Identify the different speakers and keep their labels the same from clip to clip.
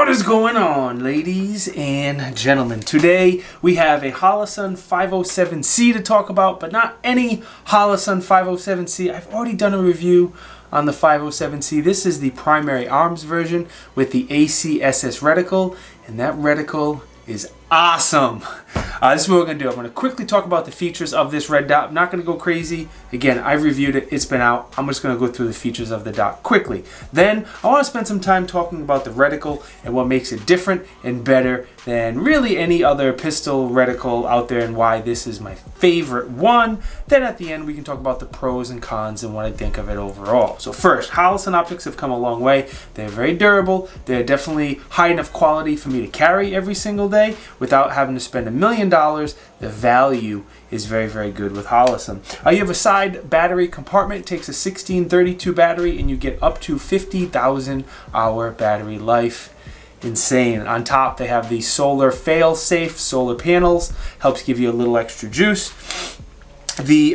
Speaker 1: What is going on, ladies and gentlemen? Today we have a Holosun 507C to talk about, but not any Holosun 507C. I've already done a review on the 507C. This is the primary arms version with the ACSS reticle, and that reticle is awesome. This is what we're going to do. I'm going to quickly talk about the features of this red dot. I'm not going to go crazy. Again, I've reviewed it. It's been out. I'm just going to go through the features of the dot quickly. Then I want to spend some time talking about the reticle and what makes it different and better than really any other pistol reticle out there and why this is my favorite one. Then at the end we can talk about the pros and cons and what I think of it overall. So first, Holosun optics have come a long way. They're very durable. They're definitely high enough quality for me to carry every single day without having to spend $1 million. The value is very, very good with Holosun. You have a side battery compartment. It takes a 1632 battery and you get up to 50,000 hour battery life. Insane. On top they have the solar failsafe solar panels, helps give you a little extra juice. The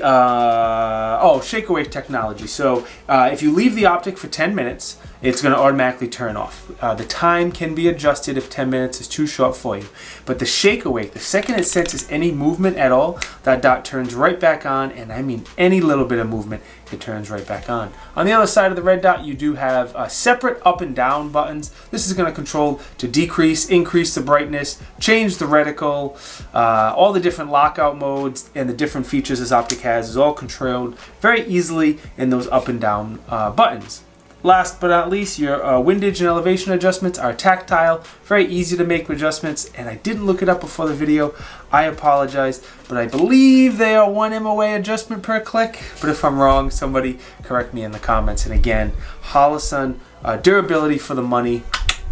Speaker 1: shake away technology. So if you leave the optic for 10 minutes, it's going to automatically turn off. The time can be adjusted if 10 minutes is too short for you. But the shake awake, the second it senses any movement at all, that dot turns right back on, and I mean any little bit of movement, it turns right back on. On the other side of the red dot, you do have separate up and down buttons. This is going to control to decrease, increase the brightness, change the reticle, all the different lockout modes and the different features this optic has is all controlled very easily in those up and down buttons. Last but not least, your windage and elevation adjustments are tactile, very easy to make adjustments, and I didn't look it up before the video. I apologize, but I believe they are 1 MOA adjustment per click, but if I'm wrong, somebody correct me in the comments. And again, Holosun durability for the money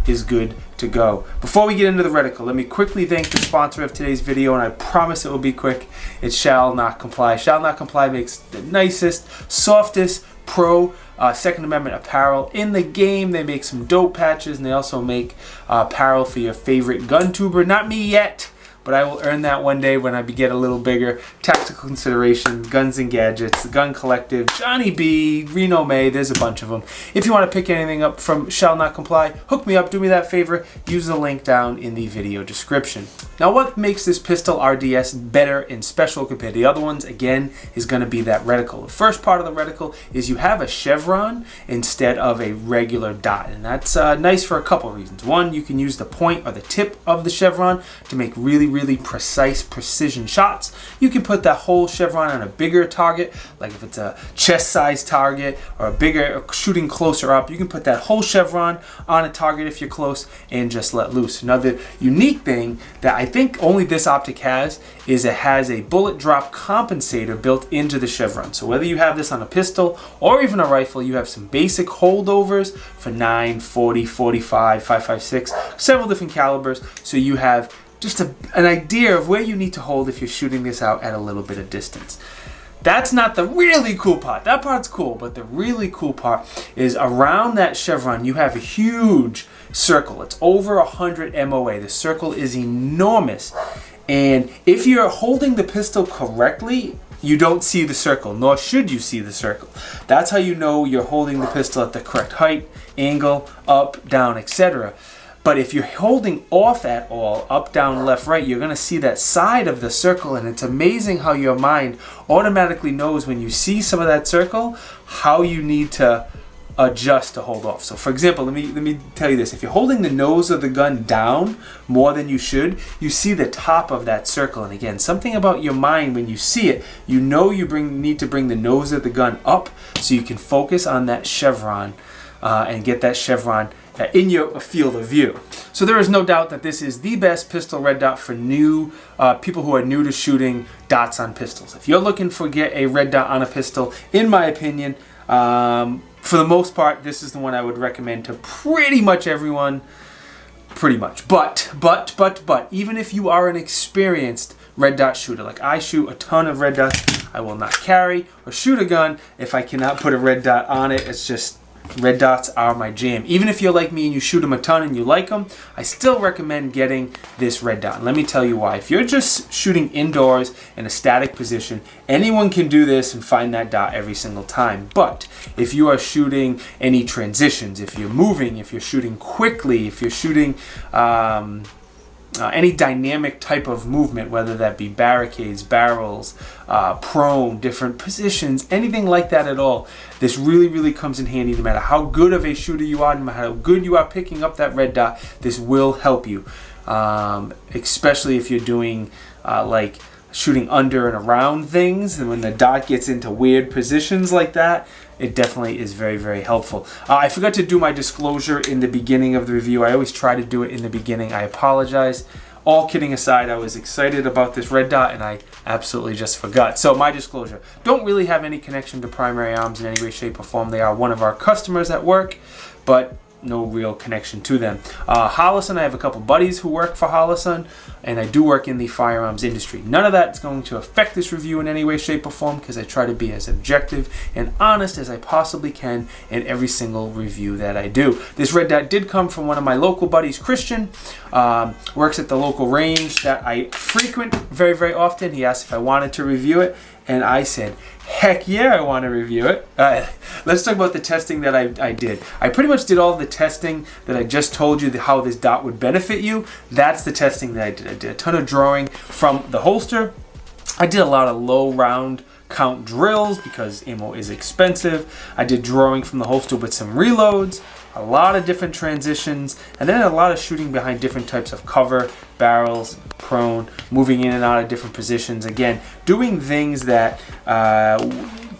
Speaker 1: is good to go. Before we get into the reticle, let me quickly thank the sponsor of today's video, and I promise it will be quick. It Shall Not Comply. Shall Not Comply makes the nicest, softest pro Second Amendment apparel in the game. They make some dope patches, and they also make apparel for your favorite gun tuber. Not me yet, but I will earn that one day when I get a little bigger. Tactical Consideration, Guns and Gadgets, The Gun Collective, Johnny B, Reno May, there's a bunch of them. If you want to pick anything up from Shall Not Comply, hook me up, do me that favor, use the link down in the video description. Now what makes this pistol RDS better and special compared to the other ones, again, is going to be that reticle. The first part of the reticle is you have a chevron instead of a regular dot, and that's nice for a couple reasons. One, you can use the point or the tip of the chevron to make really precise precision shots. You can put that whole chevron on a bigger target, like if it's a chest size target or a bigger shooting closer up, you can put that whole chevron on a target if you're close and just let loose. Another unique thing that I think only this optic has is it has a bullet drop compensator built into the chevron. So whether you have this on a pistol or even a rifle, you have some basic holdovers for 9, 40, 45, 5.56, several different calibers, so you have just an idea of where you need to hold if you're shooting this out at a little bit of distance. That's not the really cool part. That part's cool, but the really cool part is around that chevron you have a huge circle. It's over 100 MOA. The circle is enormous, and if you're holding the pistol correctly, you don't see the circle, nor should you see the circle. That's how you know you're holding the pistol at the correct height, angle, up, down, etc. But if you're holding off at all, up, down, left, right, you're going to see that side of the circle, and it's amazing how your mind automatically knows when you see some of that circle how you need to adjust to hold off. So for example, let me tell you this. If you're holding the nose of the gun down more than you should, you see the top of that circle. And again, something about your mind, when you see it, you know you need to bring the nose of the gun up so you can focus on that chevron and get that chevron in your field of view. So there is no doubt that this is the best pistol red dot for new people who are new to shooting dots on pistols. If you're looking for get a red dot on a pistol, in my opinion, for the most part, this is the one I would recommend to pretty much everyone. Pretty much. But, even if you are an experienced red dot shooter, like I shoot a ton of red dots, I will not carry or shoot a gun if I cannot put a red dot on it. It's just red dots are my jam. Even if you're like me and you shoot them a ton and you like them, I still recommend getting this red dot. And let me tell you why. If you're just shooting indoors in a static position, anyone can do this and find that dot every single time. But if you are shooting any transitions, if you're moving, if you're shooting quickly, if you're shooting any dynamic type of movement, whether that be barricades, barrels, prone, different positions, anything like that at all, this really comes in handy. No matter how good of a shooter you are, no matter how good you are picking up that red dot, this will help you, especially if you're doing like shooting under and around things, and when the dot gets into weird positions like that, it definitely is very helpful. I forgot to do my disclosure in the beginning of the review. I always try to do it in the beginning. I apologize. All kidding aside, I was excited about this red dot and I absolutely just forgot. So my disclosure, don't really have any connection to Primary Arms in any way, shape, or form. They are one of our customers at work, but no real connection to them. Holosun, I have a couple buddies who work for Holosun, and I do work in the firearms industry. None of that is going to affect this review in any way, shape, or form, because I try to be as objective and honest as I possibly can in every single review that I do. This red dot did come from one of my local buddies, Christian, works at the local range that I frequent very often. He asked if I wanted to review it, and I said, heck yeah, I want to review it. Let's talk about the testing that I did. I pretty much did all the testing that I just told you, how this dot would benefit you. That's the testing that I did. I did a ton of drawing from the holster. I did a lot of low round count drills because ammo is expensive. I did drawing from the holster with some reloads, a lot of different transitions, and then a lot of shooting behind different types of cover, barrels, prone, moving in and out of different positions. Again, doing things that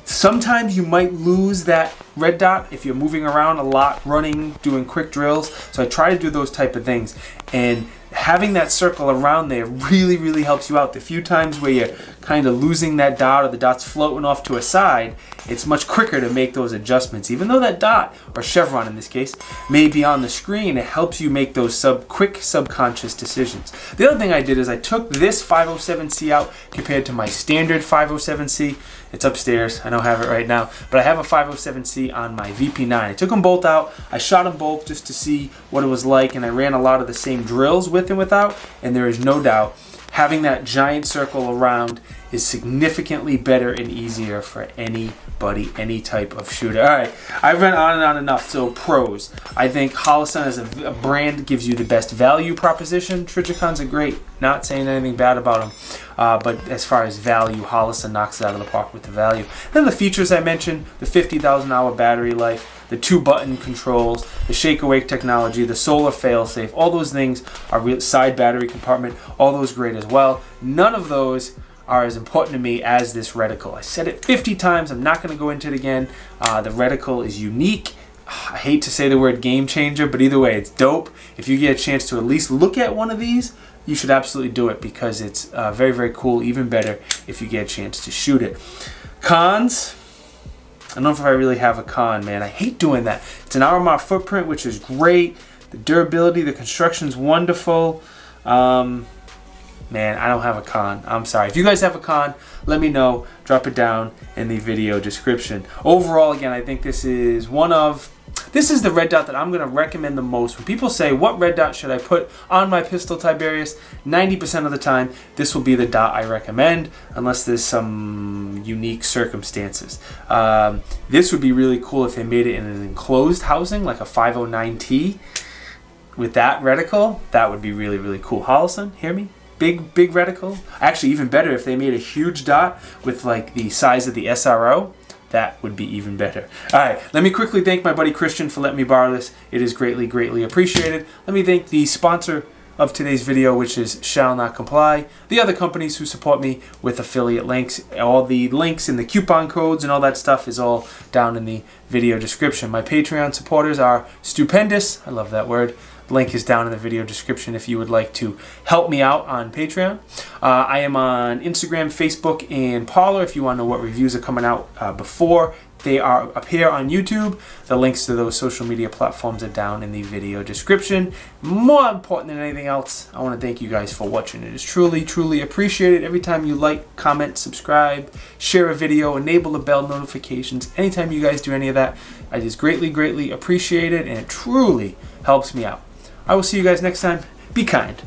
Speaker 1: sometimes you might lose that red dot if you're moving around a lot, running, doing quick drills. So I try to do those type of things. And having that circle around there really helps you out. The few times where you're kind of losing that dot or the dot's floating off to a side, it's much quicker to make those adjustments. Even though that dot, or chevron in this case, may be on the screen, it helps you make those quick subconscious decisions. The other thing I did is I took this 507C out compared to my standard 507C. It's upstairs, I don't have it right now, but I have a 507C on my VP9. I took them both out, I shot them both just to see what it was like, and I ran a lot of the same drills with and without, and there is no doubt having that giant circle around is significantly better and easier for anybody, any type of shooter. All right, I've run on and on enough. So pros, I think Holosun as a brand gives you the best value proposition. Trichicons are great, not saying anything bad about them, but as far as value, Holosun knocks it out of the park with the value. Then the features I mentioned, the 50,000 hour battery life, the 2-button controls, the shake awake technology, the solar failsafe, all those things are side battery compartment, all those great as well. None of those are as important to me as this reticle. I said it 50 times, I'm not going to go into it again. The reticle is unique. I hate to say the word game changer, but either way, it's dope. If you get a chance to at least look at one of these, you should absolutely do it because it's very cool, even better if you get a chance to shoot it. Cons, I don't know if I really have a con, man. I hate doing that. It's an RMR footprint, which is great. The durability, the construction's wonderful. Man, I don't have a con. I'm sorry. If you guys have a con, let me know. Drop it down in the video description. Overall, again, I think this is the red dot that I'm going to recommend the most. When people say, what red dot should I put on my pistol Tiberious? 90% of the time, this will be the dot I recommend, unless there's some unique circumstances. This would be really cool if they made it in an enclosed housing, like a 509T. With that reticle, that would be really cool. Holosun, hear me? Big reticle. Actually, even better if they made a huge dot with like the size of the SRO. That would be even better. All right, let me quickly thank my buddy Christian for letting me borrow this. It is greatly appreciated. Let me thank the sponsor of today's video, which is Shall Not Comply. The other companies who support me with affiliate links. All the links and the coupon codes and all that stuff is all down in the video description. My Patreon supporters are stupendous. I love that word. Link is down in the video description if you would like to help me out on Patreon. I am on Instagram, Facebook, and Parler if you want to know what reviews are coming out before They are up here on YouTube. The links to those social media platforms are down in the video description. More important than anything else, I want to thank you guys for watching. It is truly, truly appreciated. Every time you like, comment, subscribe, share a video, enable the bell notifications. Anytime you guys do any of that, I just greatly, greatly appreciate it, and it truly helps me out. I will see you guys next time. Be kind.